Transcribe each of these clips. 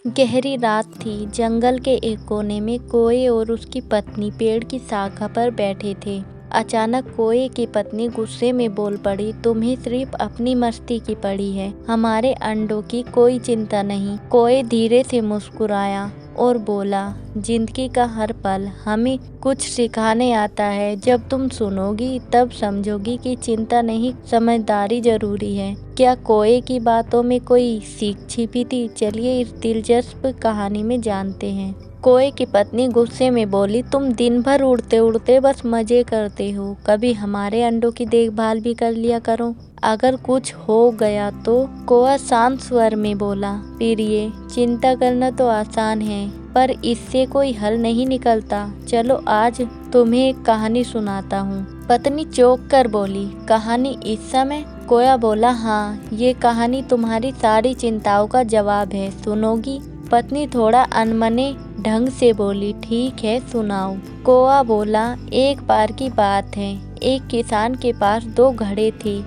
गहरी रात थी। जंगल के एक कोने में कोए और उसकी पत्नी पेड़ की शाखा पर बैठे थे। अचानक कोए की पत्नी गुस्से में बोल पड़ी, तुम्हें सिर्फ अपनी मस्ती की पड़ी है, हमारे अंडों की कोई चिंता नहीं। कोए धीरे से मुस्कुराया और बोला, जिंदगी का हर पल हमें कुछ सिखाने आता है। जब तुम सुनोगी तब समझोगी कि चिंता नहीं, समझदारी जरूरी है। क्या कोए की बातों में कोई सीख छिपी थी? चलिए इस दिलचस्प कहानी में जानते हैं। कोए की पत्नी गुस्से में बोली, तुम दिन भर उड़ते उड़ते बस मजे करते हो, कभी हमारे अंडों की देखभाल भी कर लिया करो। अगर कुछ हो गया तो? कोआ शांत स्वर में बोला, प्रिय, चिंता करना तो आसान है पर इससे कोई हल नहीं निकलता। चलो आज तुम्हें एक कहानी सुनाता हूँ। पत्नी चौंक कर बोली, कहानी इस समय? कोया बोला, हाँ, ये कहानी तुम्हारी सारी चिंताओं का जवाब है, सुनोगी? पत्नी थोड़ा अनमने ढंग से बोली, ठीक है, सुनाओ। कोआ बोला, एक बार की बात है, एक किसान के पास दो घड़े थे।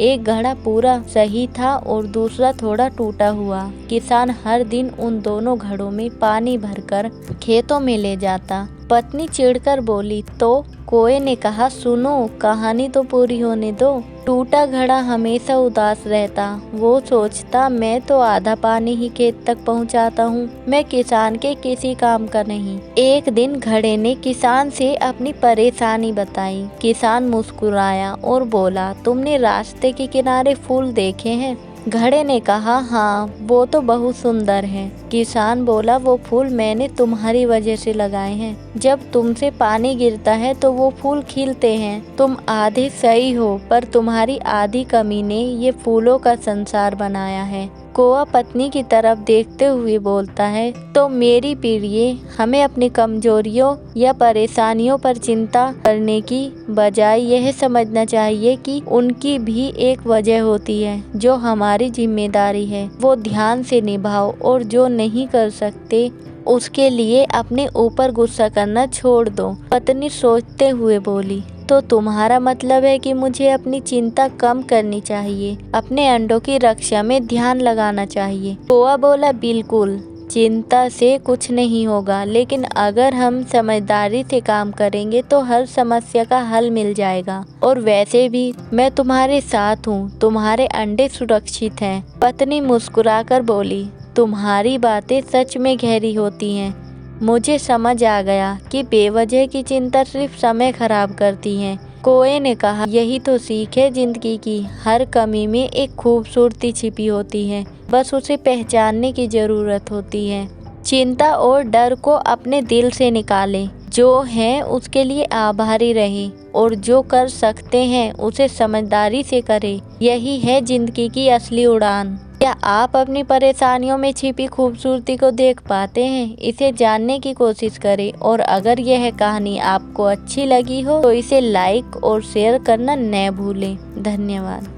एक घड़ा पूरा सही था और दूसरा थोड़ा टूटा हुआ। किसान हर दिन उन दोनों घड़ों में पानी भरकर खेतों में ले जाता। पत्नी चिढ़कर बोली, तो? कोए ने कहा, सुनो, कहानी तो पूरी होने दो। टूटा घड़ा हमेशा उदास रहता। वो सोचता, मैं तो आधा पानी ही खेत तक पहुंचाता हूँ, मैं किसान के किसी काम का नहीं। एक दिन घड़े ने किसान से अपनी परेशानी बताई। किसान मुस्कुराया और बोला, तुमने रास्ते के किनारे फूल देखे हैं? घड़े ने कहा, हाँ, वो तो बहुत सुंदर है। किसान बोला, वो फूल मैंने तुम्हारी वजह से लगाए हैं। जब तुमसे पानी गिरता है तो वो फूल खिलते हैं। तुम आधे सही हो पर तुम्हारी आधी कमी ने ये फूलों का संसार बनाया है। कोआ पत्नी की तरफ देखते हुए बोलता है, तो मेरी प्रिय, हमें अपनी कमजोरियों या परेशानियों पर चिंता करने की बजाय यह समझना चाहिए कि उनकी भी एक वजह होती है। जो हमारी जिम्मेदारी है वो ध्यान से निभाओ और जो नहीं कर सकते उसके लिए अपने ऊपर गुस्सा करना छोड़ दो। पत्नी सोचते हुए बोली, तो तुम्हारा मतलब है कि मुझे अपनी चिंता कम करनी चाहिए, अपने अंडों की रक्षा में ध्यान लगाना चाहिए। कोआ बोला, बिल्कुल, चिंता से कुछ नहीं होगा, लेकिन अगर हम समझदारी से काम करेंगे तो हर समस्या का हल मिल जाएगा। और वैसे भी मैं तुम्हारे साथ हूँ, तुम्हारे अंडे सुरक्षित हैं। पत्नी मुस्कुराकर बोली, तुम्हारी बातें सच में गहरी होती हैं। मुझे समझ आ गया कि बेवजह की चिंता सिर्फ समय खराब करती है। कोए ने कहा, यही तो सीख है जिंदगी की, हर कमी में एक खूबसूरती छिपी होती है, बस उसे पहचानने की जरूरत होती है। चिंता और डर को अपने दिल से निकालें, जो है उसके लिए आभारी रहें और जो कर सकते हैं उसे समझदारी से करें। यही है जिंदगी की असली उड़ान। क्या आप अपनी परेशानियों में छिपी खूबसूरती को देख पाते हैं? इसे जानने की कोशिश करें और अगर यह कहानी आपको अच्छी लगी हो तो इसे लाइक और शेयर करना न भूलें। धन्यवाद।